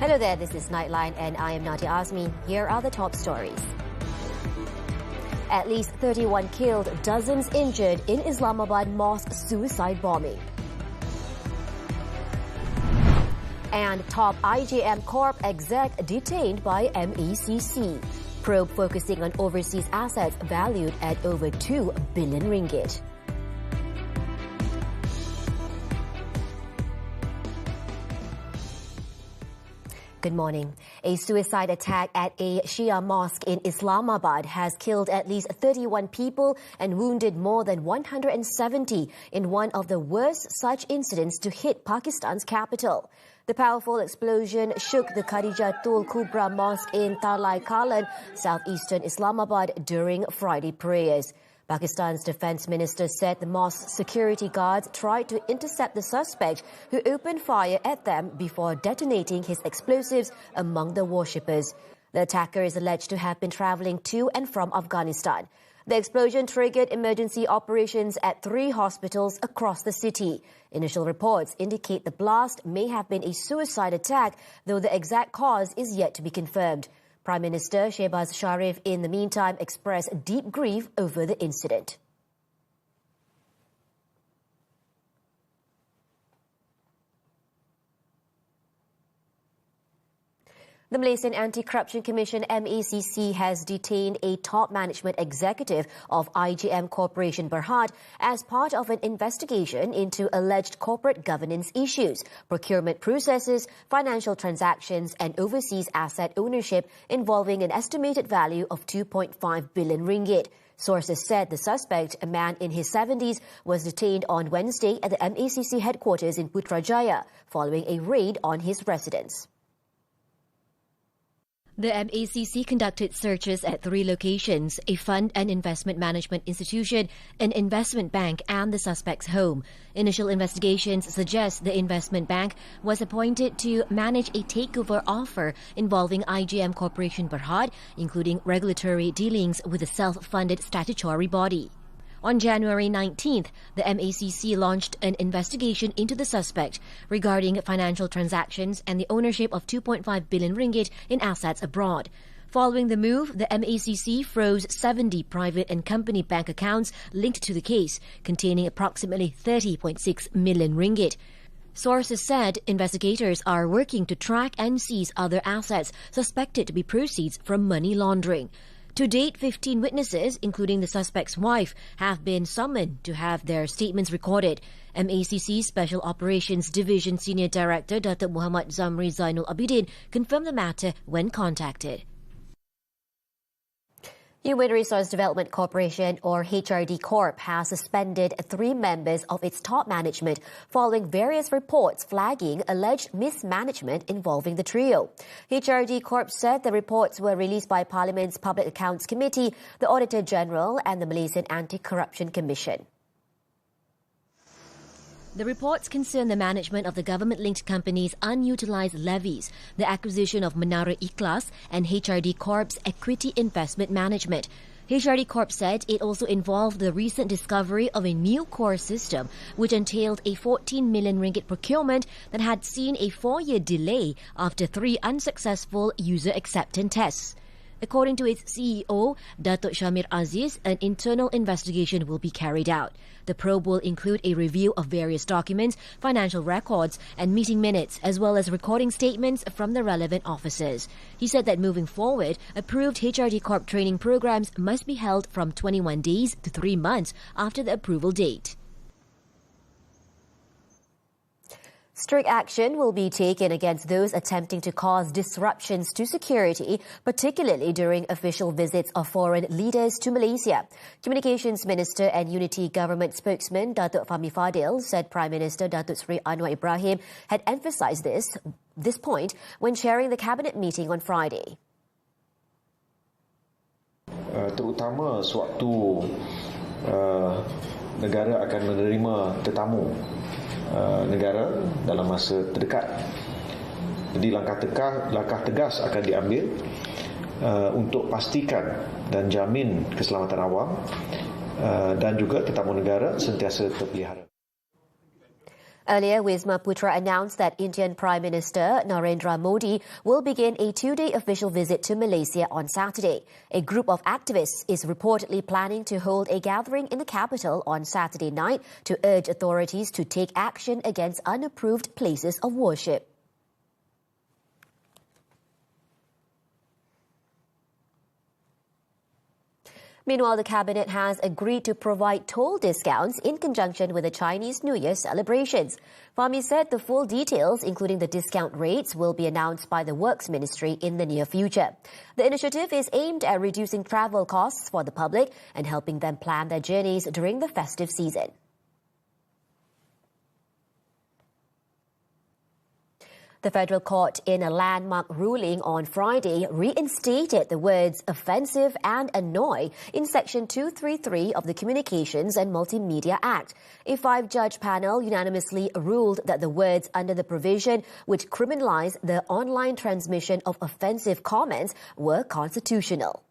Hello there, this is Nightline and I am Nadia Azmi. Here are the top stories. At least 31 killed, dozens injured in Islamabad mosque suicide bombing. And top HRD Corp exec detained by MECC. Probe focusing on overseas assets valued at over 2 billion ringgit. Good morning. A suicide attack at a Shia mosque in Islamabad has killed at least 31 people and wounded more than 170 in one of the worst such incidents to hit Pakistan's capital. The powerful explosion shook the Khadijatul Kubra Mosque in Tarlai Kalan, southeastern Islamabad during Friday prayers. Pakistan's defense minister said the mosque's security guards tried to intercept the suspect, who opened fire at them before detonating his explosives among the worshippers. The attacker is alleged to have been travelling to and from Afghanistan. The explosion triggered emergency operations at 3 hospitals across the city. Initial reports indicate the blast may have been a suicide attack, though the exact cause is yet to be confirmed. Prime Minister Shehbaz Sharif, in the meantime, expressed deep grief over the incident. The Malaysian Anti-Corruption Commission MECC has detained a top management executive of IGM Corporation Berhad as part of an investigation into alleged corporate governance issues, procurement processes, financial transactions and overseas asset ownership involving an estimated value of 2.5 billion ringgit. Sources said the suspect, a man in his 70s, was detained on Wednesday at the MECC headquarters in Putrajaya following a raid on his residence. The MECC conducted searches at 3 locations, a fund and investment management institution, an investment bank and the suspect's home. Initial investigations suggest the investment bank was appointed to manage a takeover offer involving IGM Corporation Berhad, including regulatory dealings with a self-funded statutory body. On January 19th, the MECC launched an investigation into the suspect regarding financial transactions and the ownership of 2.5 billion ringgit in assets abroad. Following the move, the MECC froze 70 private and company bank accounts linked to the case, containing approximately 30.6 million ringgit. Sources said investigators are working to track and seize other assets suspected to be proceeds from money laundering. To date, 15 witnesses, including the suspect's wife, have been summoned to have their statements recorded. MECC Special Operations Division Senior Director Dr. Muhammad Zamri Zainul Abidin confirmed the matter when contacted. Human Resource Development Corporation, or HRD Corp, has suspended 3 members of its top management following various reports flagging alleged mismanagement involving the trio. HRD Corp said the reports were released by Parliament's Public Accounts Committee, the Auditor General and the Malaysian Anti-Corruption Commission. The reports concern the management of the government-linked company's unutilized levies, the acquisition of Menara Ikhlas and HRD Corp's equity investment management. HRD Corp said it also involved the recent discovery of a new core system, which entailed a 14 million ringgit procurement that had seen a 4-year delay after 3 unsuccessful user acceptance tests. According to its CEO, Datuk Shamir Aziz, an internal investigation will be carried out. The probe will include a review of various documents, financial records and meeting minutes, as well as recording statements from the relevant officers. He said that moving forward, approved HRD Corp training programs must be held from 21 days to 3 months after the approval date. Strict action will be taken against those attempting to cause disruptions to security, particularly during official visits of foreign leaders to Malaysia. Communications Minister and Unity Government spokesman Datuk Fahmi Fadil said Prime Minister Datuk Seri Anwar Ibrahim had emphasised this point when chairing the Cabinet meeting on Friday. Terutama sewaktu negara akan menerima tetamu negara dalam masa terdekat. Jadi langkah tegas akan diambil untuk pastikan dan jamin keselamatan awam dan juga tetamu negara sentiasa terpelihara. Earlier, Wisma Putra announced that Indian Prime Minister Narendra Modi will begin a 2-day official visit to Malaysia on Saturday. A group of activists is reportedly planning to hold a gathering in the capital on Saturday night to urge authorities to take action against unapproved places of worship. Meanwhile, the Cabinet has agreed to provide toll discounts in conjunction with the Chinese New Year celebrations. Fahmi said the full details, including the discount rates, will be announced by the Works Ministry in the near future. The initiative is aimed at reducing travel costs for the public and helping them plan their journeys during the festive season. The Federal Court, in a landmark ruling on Friday, reinstated the words offensive and annoy in Section 233 of the Communications and Multimedia Act. A 5-judge panel unanimously ruled that the words under the provision which criminalize the online transmission of offensive comments were constitutional.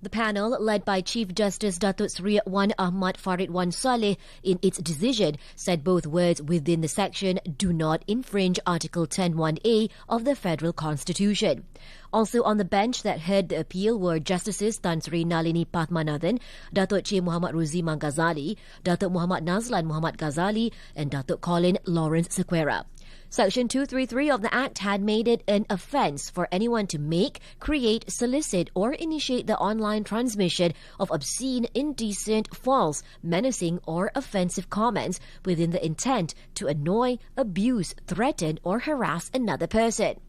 The panel, led by Chief Justice Datuk Seri Wan Ahmad Farid Wan Saleh, in its decision said both words within the section do not infringe Article 10(1)A of the Federal Constitution. Also on the bench that heard the appeal were Justices Tan Sri Nalini Pathmanathan, Datuk Che Muhammad Ruzi Mangazali, Datuk Muhammad Nazlan Muhammad Ghazali and Datuk Colin Lawrence Sequeira. Section 233 of the Act had made it an offence for anyone to make, create, solicit or initiate the online transmission of obscene, indecent, false, menacing or offensive comments within the intent to annoy, abuse, threaten or harass another person.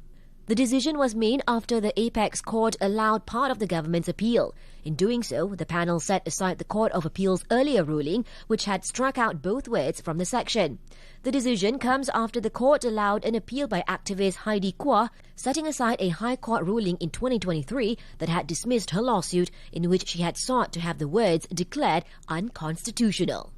The decision was made after the Apex Court allowed part of the government's appeal. In doing so, the panel set aside the Court of Appeal's earlier ruling, which had struck out both words from the section. The decision comes after the court allowed an appeal by activist HRD Corp, setting aside a High Court ruling in 2023 that had dismissed her lawsuit in which she had sought to have the words declared unconstitutional.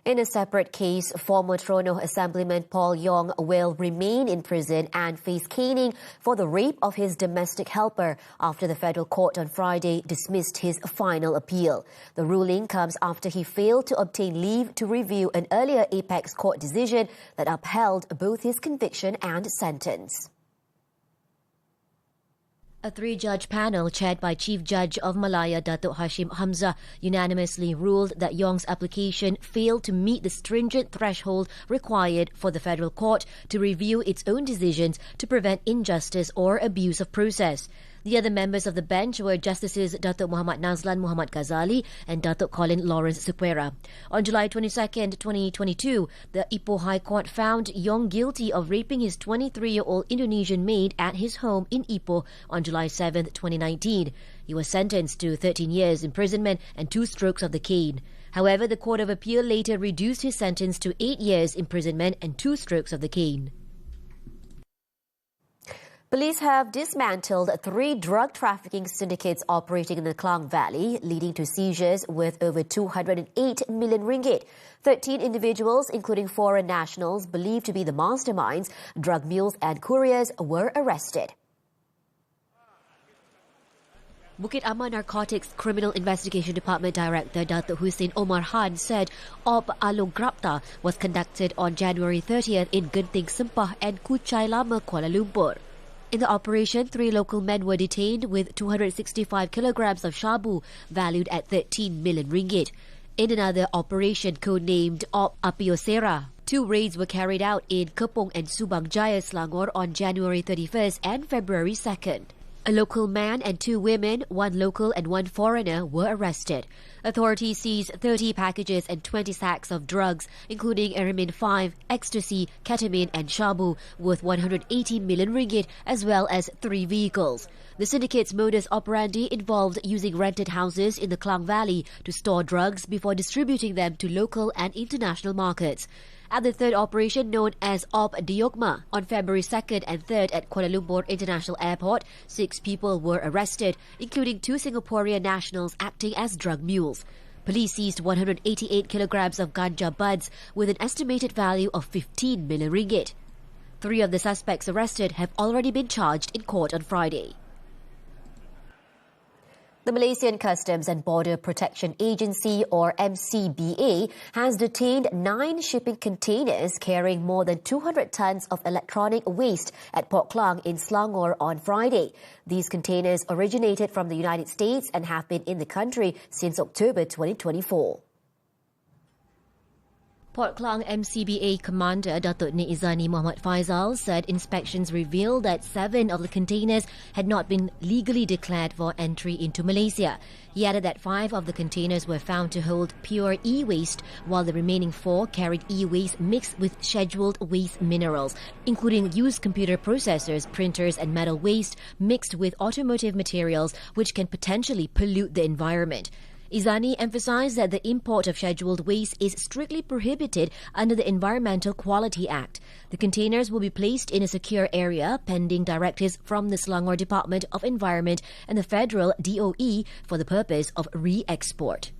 In a separate case, former Trono Assemblyman Paul Yong will remain in prison and face caning for the rape of his domestic helper after the federal court on Friday dismissed his final appeal. The ruling comes after he failed to obtain leave to review an earlier Apex Court decision that upheld both his conviction and sentence. A 3-judge panel chaired by Chief Judge of Malaya Datuk Hashim Hamzah unanimously ruled that Yong's application failed to meet the stringent threshold required for the federal court to review its own decisions to prevent injustice or abuse of process. The other members of the bench were Justices Datuk Muhammad Nazlan Muhammad Ghazali and Datuk Colin Lawrence Sequeira. On July 22, 2022, the Ipoh High Court found Yong guilty of raping his 23-year-old Indonesian maid at his home in Ipoh on July 7, 2019. He was sentenced to 13 years imprisonment and 2 strokes of the cane. However, the Court of Appeal later reduced his sentence to 8 years imprisonment and 2 strokes of the cane. Police have dismantled 3 drug trafficking syndicates operating in the Klang Valley, leading to seizures worth over 208 million ringgit. 13 individuals, including foreign nationals believed to be the masterminds, drug mules and couriers, were arrested. Bukit Aman Narcotics Criminal Investigation Department Director Datuk Hussein Omar Khan said Op Alung Grapta was conducted on January 30th in Genting Sempah and Kuchai Lama, Kuala Lumpur. In the operation, 3 local men were detained with 265 kilograms of shabu valued at 13 million ringgit. In another operation codenamed Op Apiosera, 2 raids were carried out in Kepong and Subang Jaya, Selangor on January 31st and February 2nd. A local man and 2 women, 1 local and 1 foreigner, were arrested. Authorities seized 30 packages and 20 sacks of drugs, including Eramin 5, ecstasy, ketamine and shabu, worth 180 million ringgit, as well as 3 vehicles. The syndicate's modus operandi involved using rented houses in the Klang Valley to store drugs before distributing them to local and international markets. At the 3rd operation, known as Op Diokma, on February 2nd and 3rd at Kuala Lumpur International Airport, 6 people were arrested, including 2 Singaporean nationals acting as drug mules. Police seized 188 kilograms of ganja buds with an estimated value of 15 million ringgit. 3 of the suspects arrested have already been charged in court on Friday. The Malaysian Customs and Border Protection Agency, or MCBA, has detained 9 shipping containers carrying more than 200 tons of electronic waste at Port Klang in Selangor on Friday. These containers originated from the United States and have been in the country since October 2024. Port Klang MCBA Commander Datuk Izani Muhammad Faisal said inspections revealed that 7 of the containers had not been legally declared for entry into Malaysia. He added that 5 of the containers were found to hold pure e-waste, while the remaining 4 carried e-waste mixed with scheduled waste minerals, including used computer processors, printers and metal waste mixed with automotive materials, which can potentially pollute the environment. Izani emphasised that the import of scheduled waste is strictly prohibited under the Environmental Quality Act. The containers will be placed in a secure area pending directives from the Selangor Department of Environment and the Federal DOE for the purpose of re-export.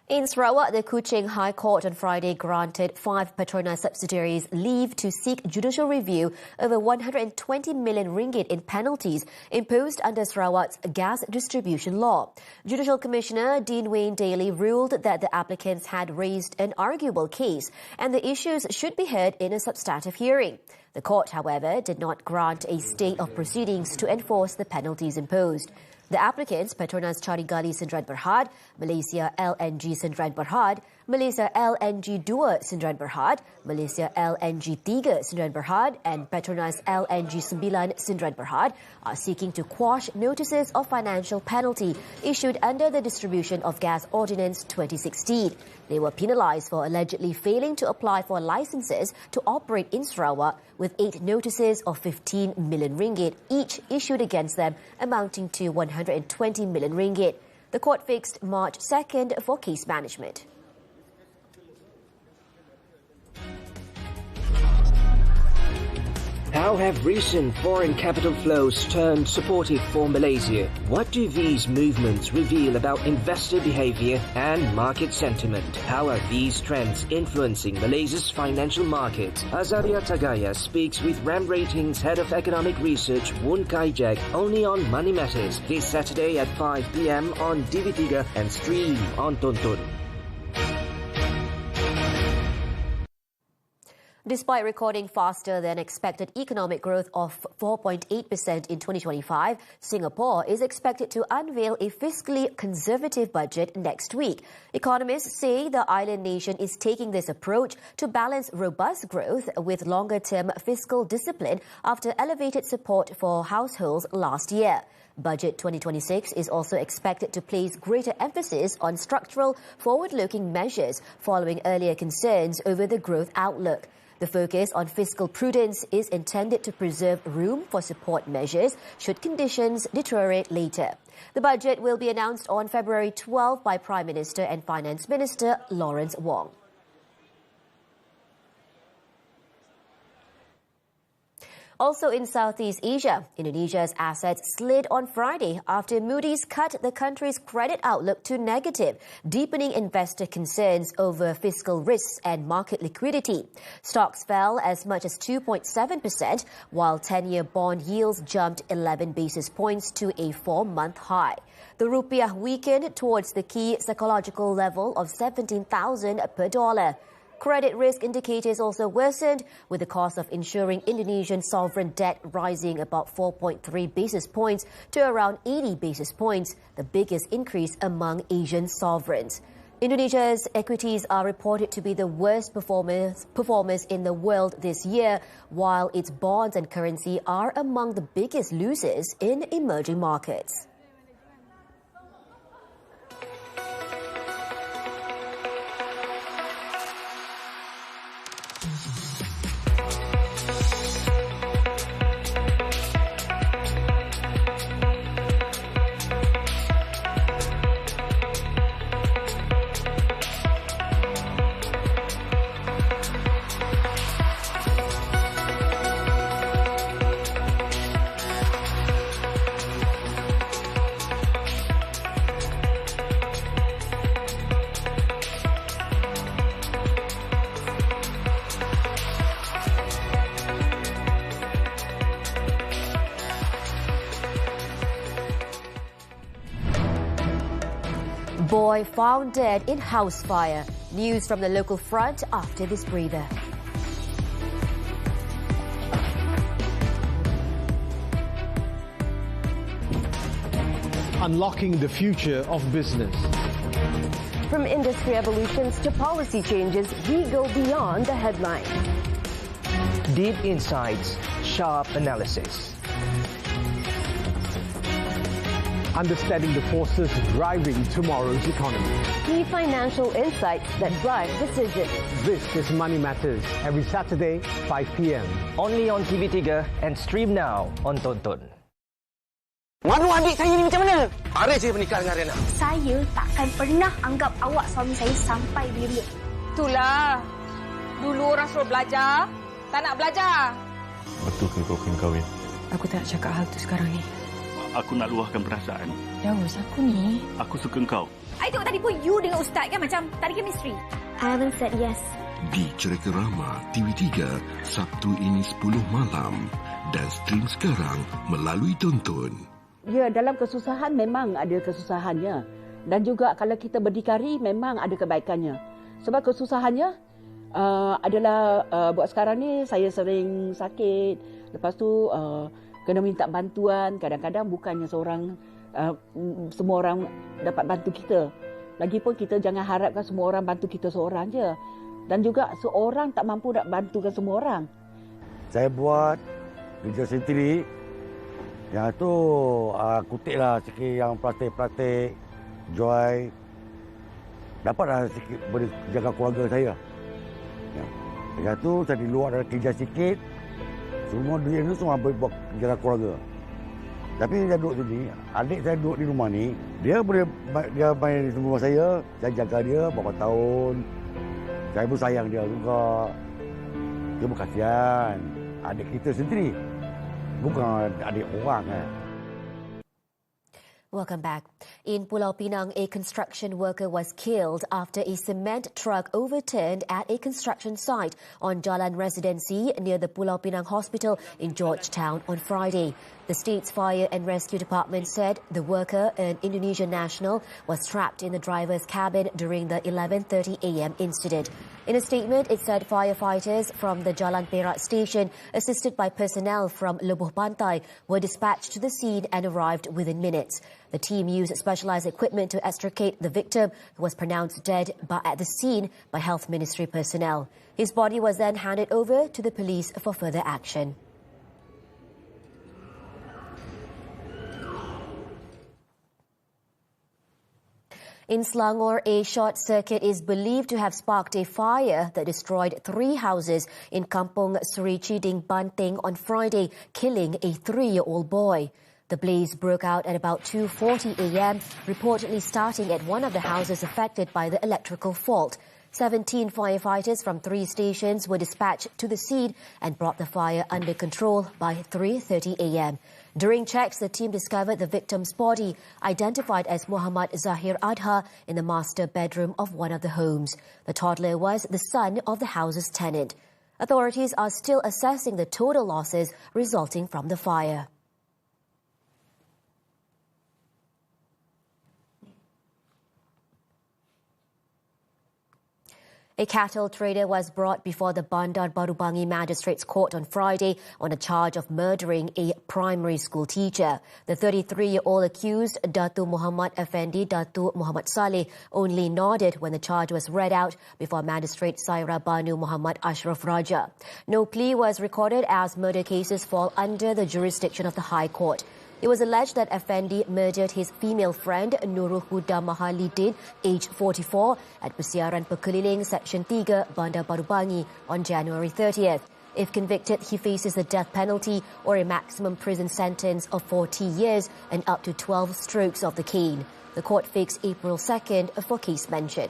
In Sarawak, the Kuching High Court on Friday granted 5 Petronas subsidiaries leave to seek judicial review over 120 million ringgit in penalties imposed under Sarawak's gas distribution law. Judicial Commissioner Dean Wayne Daly ruled that the applicants had raised an arguable case and the issues should be heard in a substantive hearing. The court, however, did not grant a stay of proceedings to enforce the penalties imposed. The applicants, Petronas Carigali Sdn Bhd, Malaysia LNG Sdn Bhd, Malaysia LNG 2 Sdn Bhd, Malaysia LNG 3 Sdn Bhd and Petronas LNG 9 Sdn Bhd, are seeking to quash notices of financial penalty issued under the Distribution of Gas Ordinance 2016. They were penalised for allegedly failing to apply for licences to operate in Sarawak, with 8 notices of 15 million ringgit each issued against them, amounting to 120 million ringgit. The court fixed March 2nd for case management. How have recent foreign capital flows turned supportive for Malaysia? What do these movements reveal about investor behavior and market sentiment? How are these trends influencing Malaysia's financial markets? Azaria Tagaya speaks with RAM Ratings Head of Economic Research Woon Kai Jack only on Money Matters this Saturday at 5 p.m. on TV3 and stream on Tonton. Despite recording faster than expected economic growth of 4.8% in 2025, Singapore is expected to unveil a fiscally conservative budget next week. Economists say the island nation is taking this approach to balance robust growth with longer-term fiscal discipline after elevated support for households last year. Budget 2026 is also expected to place greater emphasis on structural, forward-looking measures following earlier concerns over the growth outlook. The focus on fiscal prudence is intended to preserve room for support measures should conditions deteriorate later. The budget will be announced on February 12 by Prime Minister and Finance Minister Lawrence Wong. Also in Southeast Asia, Indonesia's assets slid on Friday after Moody's cut the country's credit outlook to negative, deepening investor concerns over fiscal risks and market liquidity. Stocks fell as much as 2.7%, while 10-year bond yields jumped 11 basis points to a 4-month high. The rupiah weakened towards the key psychological level of 17,000 per dollar. Credit risk indicators also worsened, with the cost of insuring Indonesian sovereign debt rising about 4.3 basis points to around 80 basis points, the biggest increase among Asian sovereigns. Indonesia's equities are reported to be the worst performers in the world this year, while its bonds and currency are among the biggest losers in emerging markets. Boy found dead in house fire. News from the local front after this breather. Unlocking the future of business. From industry evolutions to policy changes, we go beyond the headline. Deep insights, sharp analysis. Understanding the forces driving tomorrow's economy. Key financial insights that drive decisions. This is Money Matters, every Saturday, 5 p.m. Only on TV3 and stream now on Tonton. Manu adik saya ni macam mana? Arif saya menikah dengan Rena. Saya takkan pernah anggap awak suami saya sampai bila. Itulah. Dulu orang suruh belajar, tak nak belajar. Betul ke kau kena kahwin? Aku tak nak cakap hal tu sekarang ni. Aku nak luahkan perasaan. Daus, aku ni. Aku suka kau. I tengok tadi pun you dengan ustaz kan macam tak ada chemistry. I haven't said yes. Di Cerita Rama TV3 Sabtu ini 10 malam dan stream sekarang melalui Tonton. Ya, dalam kesusahan memang ada kesusahannya. Dan juga kalau kita berdikari memang ada kebaikannya. Sebab kesusahannya adalah buat sekarang ni saya sering sakit. Lepas tu kena minta bantuan. Kadang-kadang bukannya semua orang dapat bantu kita. Lagipun kita jangan harapkan semua orang bantu kita seorang je. Dan juga seorang tak mampu nak bantukan semua orang. Saya buat kerja sendiri. Yang tu kutiklah sikit yang plastik-plastik, joy. Dapatlah sikit boleh jaga keluarga saya. Ya. Yang tu saya di luar ada kerja sikit. Semua duit tu semua buat jaga keluarga. Tapi saya duduk sini, adik saya duduk di rumah ni, dia main di rumah saya jaga dia beberapa tahun. Saya pun sayang dia juga. Dia pun kasihan. Adik kita sendiri. Bukan adik orang. Welcome back. In Pulau Pinang, a construction worker was killed after a cement truck overturned at a construction site on Jalan Residency near the Pulau Pinang Hospital in Georgetown on Friday. The state's Fire and Rescue Department said the worker, an Indonesian national, was trapped in the driver's cabin during the 11:30 a.m. incident. In a statement, it said firefighters from the Jalan Perak station, assisted by personnel from Lebuh Pantai, were dispatched to the scene and arrived within minutes. The team used specialized equipment to extricate the victim, who was pronounced dead at the scene by Health Ministry personnel. His body was then handed over to the police for further action. In Selangor, a short circuit is believed to have sparked a fire that destroyed 3 houses in Kampung Seri Ciding, Banting on Friday, killing a 3-year-old boy. The blaze broke out at about 2:40 a.m., reportedly starting at one of the houses affected by the electrical fault. 17 firefighters from 3 stations were dispatched to the scene and brought the fire under control by 3:30 a.m. During checks, the team discovered the victim's body, identified as Muhammad Zahir Adha, in the master bedroom of one of the homes. The toddler was the son of the house's tenant. Authorities are still assessing the total losses resulting from the fire. A cattle trader was brought before the Bandar Baru-Bangi Magistrates Court on Friday on a charge of murdering a primary school teacher. The 33-year-old accused, Datu Muhammad Effendi Datu Muhammad Saleh, only nodded when the charge was read out before Magistrate Saira Banu Muhammad Ashraf Raja. No plea was recorded as murder cases fall under the jurisdiction of the High Court. It was alleged that Effendi murdered his female friend Nurul Huda Mahalidin, aged 44, at Persiaran Pekeliling, Section 3, Bandar Baru-Bangi on January 30th. If convicted, he faces the death penalty or a maximum prison sentence of 40 years and up to 12 strokes of the cane. The court fixed April 2nd for case mention.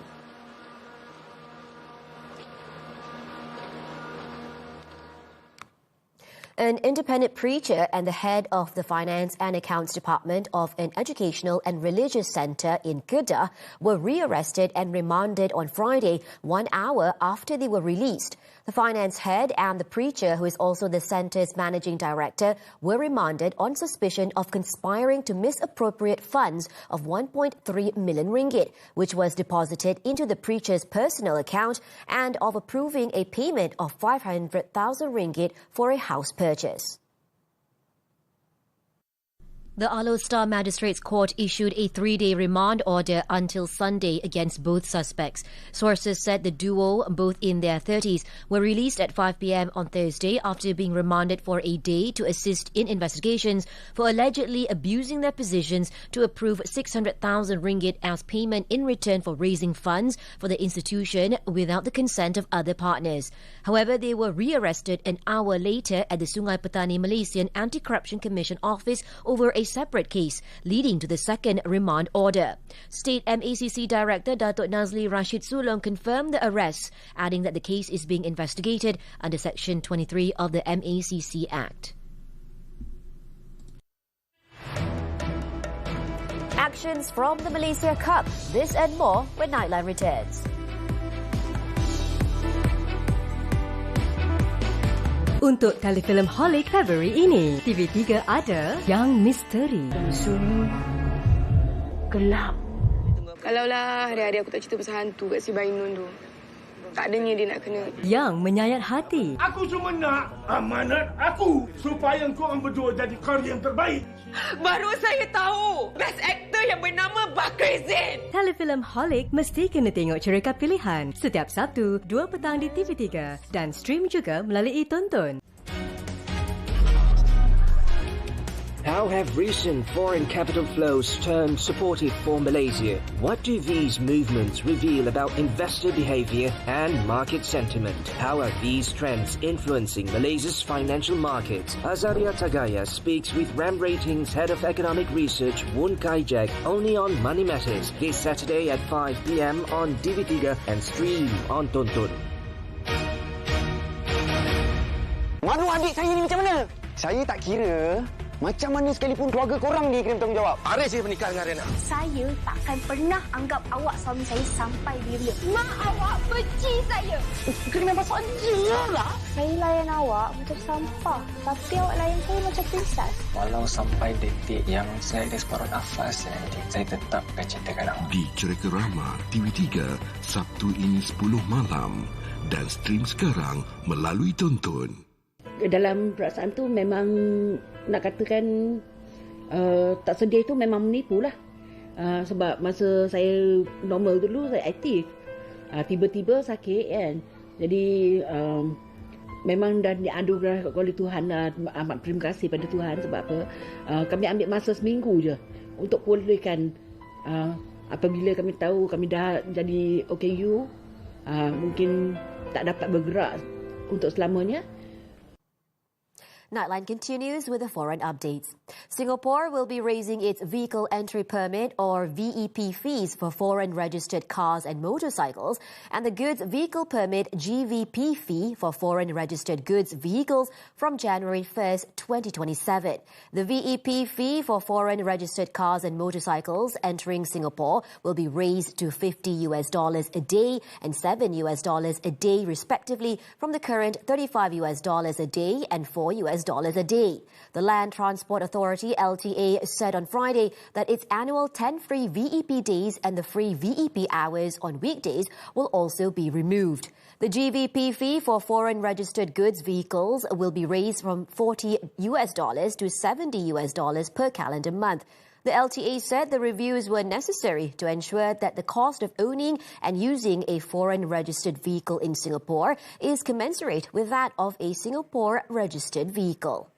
An independent preacher and the head of the Finance and Accounts Department of an educational and religious centre in Kedah were rearrested and remanded on Friday, 1 hour after they were released. The The finance head and the preacher, who is also the centre's managing director, were remanded on suspicion of conspiring to misappropriate funds of 1.3 million ringgit, which was deposited into the preacher's personal account, and of approving a payment of 500,000 ringgit for a house purchase. The Alor Star Magistrates Court issued a 3-day remand order until Sunday against both suspects. Sources said the duo, both in their 30s, were released at 5 p.m. on Thursday after being remanded for a day to assist in investigations for allegedly abusing their positions to approve 600,000 ringgit as payment in return for raising funds for the institution without the consent of other partners. However, they were rearrested an hour later at the Sungai Petani Malaysian Anti-Corruption Commission office over a separate case, leading to the second remand order. State MACC Director Datuk Nazli Rashid Sulong confirmed the arrests, adding that the case is being investigated under Section 23 of the MACC Act. Actions from the Malaysia Cup. This and more when Nightline returns. Untuk telefilm Holic Februari ini, TV3 ada Yang Misteri. Sunyi, gelap. Kalaulah hari-hari aku tak cerita pasal hantu kat si Bainun tu, tak adanya dia nak kena. Yang Menyayat Hati. Aku cuma nak amanat aku supaya korang berdua jadi karya yang terbaik. Baru saya tahu best actor yang bernama Bakri Zain. Telefilm Holic mesti kena tengok cerita pilihan setiap Sabtu 2 petang di TV3 dan stream juga melalui Tonton. How have recent foreign capital flows turned supportive for Malaysia? What do these movements reveal about investor behavior and market sentiment? How are these trends influencing Malaysia's financial markets? Azaria Tagaya speaks with RAM Ratings Head of Economic Research, Woon Kai-jack, only on Money Matters, this Saturday at 5 p.m. on TV3 and stream on Tonton. Maru adik saya ni macam mana? Saya tak kira. Macam mana sekalipun keluarga korang ni kena bertanggungjawab. Arif saya menikah dengan Rena. Saya takkan pernah anggap awak suami saya sampai dia. Mak awak benci saya. Kenapa sajalah? Saya layan awak macam sampah. Tapi awak layan saya macam princess. Walau sampai detik yang saya ada separuh nafas nanti, saya tetap akan cintakan awak. Di Cerita Rama TV3 Sabtu ini 10 malam dan stream sekarang melalui Tonton. Dalam perasaan tu memang nak katakan tak sedih tu memang menipu lah. Sebab masa saya normal dulu saya aktif, tiba-tiba sakit kan. Jadi memang dah dianugerah oleh Tuhan lah. Amat terima kasih pada Tuhan. Sebab apa, kami ambil masa seminggu je untuk pulihkan. Apabila kami tahu kami dah jadi OKU, mungkin tak dapat bergerak untuk selamanya. Nightline continues with the foreign updates. Singapore will be raising its Vehicle Entry Permit or VEP fees for foreign registered cars and motorcycles, and the Goods Vehicle Permit GVP fee for foreign registered goods vehicles from January 1st, 2027. The VEP fee for foreign registered cars and motorcycles entering Singapore will be raised to $50 a day and $7 a day respectively from the current $35 a day and $4 a day. The Land Transport Authority LTA said on Friday that its annual 10 free VEP days and the free VEP hours on weekdays will also be removed. The GVP fee for foreign registered goods vehicles will be raised from $40 to $70 per calendar month. The LTA said the reviews were necessary to ensure that the cost of owning and using a foreign registered vehicle in Singapore is commensurate with that of a Singapore registered vehicle.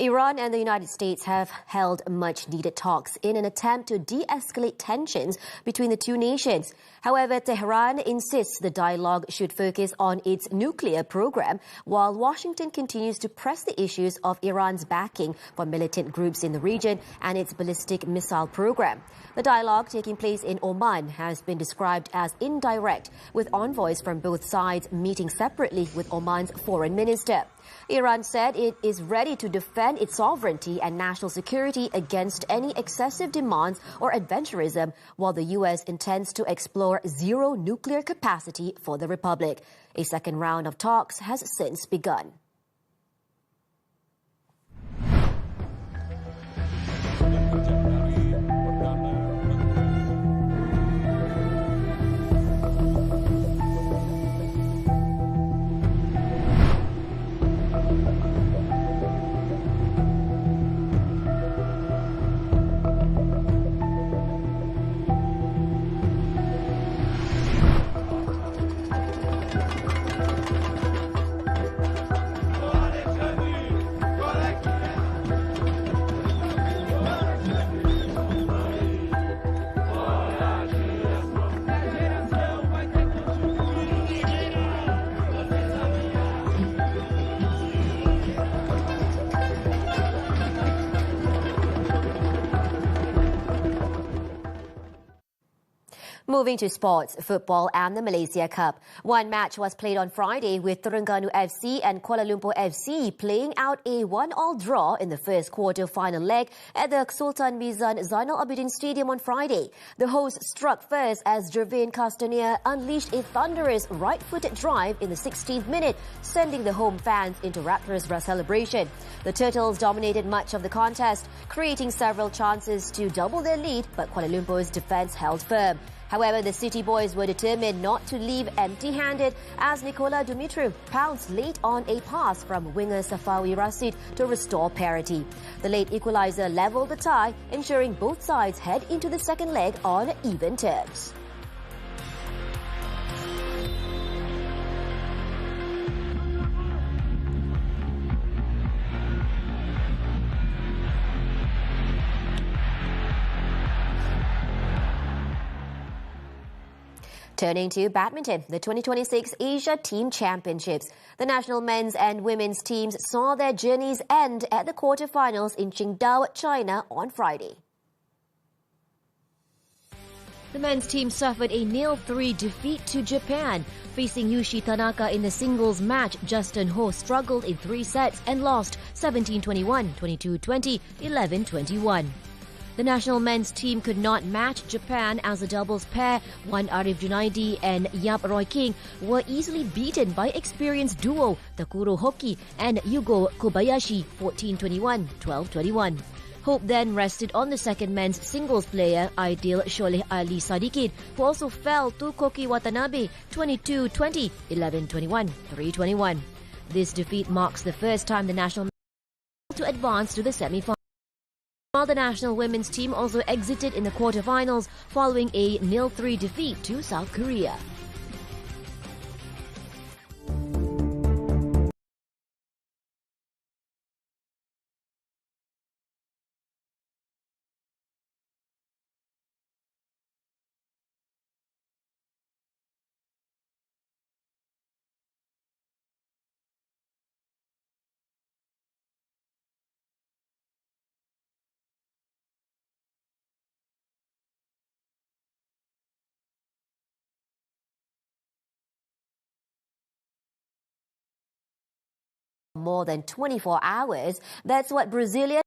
Iran and the United States have held much-needed talks in an attempt to de-escalate tensions between the two nations. However, Tehran insists the dialogue should focus on its nuclear program, while Washington continues to press the issues of Iran's backing for militant groups in the region and its ballistic missile program. The dialogue taking place in Oman has been described as indirect, with envoys from both sides meeting separately with Oman's foreign minister. Iran said it is ready to defend its sovereignty and national security against any excessive demands or adventurism, while the U.S. intends to explore zero nuclear capacity for the Republic. A second round of talks has since begun. Moving to sports, football and the Malaysia Cup. One match was played on Friday with Terengganu FC and Kuala Lumpur FC playing out a 1-1 draw in the first quarter-final leg at the Sultan Mizan Zainal Abidin Stadium on Friday. The hosts struck first as Jervain Castaner unleashed a thunderous right-footed drive in the 16th minute, sending the home fans into rapturous celebration. The Turtles dominated much of the contest, creating several chances to double their lead, but Kuala Lumpur's defence held firm. However, the City boys were determined not to leave empty-handed as Nicola Dumitru pounced late on a pass from winger Safawi Rashid to restore parity. The late equaliser levelled the tie, ensuring both sides head into the second leg on even terms. Turning to badminton, the 2026 Asia Team Championships. The national men's and women's teams saw their journeys end at the quarterfinals in Qingdao, China on Friday. The men's team suffered a 0-3 defeat to Japan. Facing Yushi Tanaka in the singles match, Justin Ho struggled in 3 sets and lost 17-21, 22-20, 11-21. The national men's team could not match Japan as a doubles pair. Wan Arif Junaidi and Yap Roy King were easily beaten by experienced duo Takuro Hoki and Yugo Kobayashi 14-21, 12-21. Hope then rested on the second men's singles player Aidil Sholeh Ali Sadikin, who also fell to Koki Watanabe 22-20, 11-21, 3-21. This defeat marks the first time the national men's to advance to the semi-final. While the national women's team also exited in the quarterfinals following a 0-3 defeat to South Korea. More than 24 hours. That's what Brazilian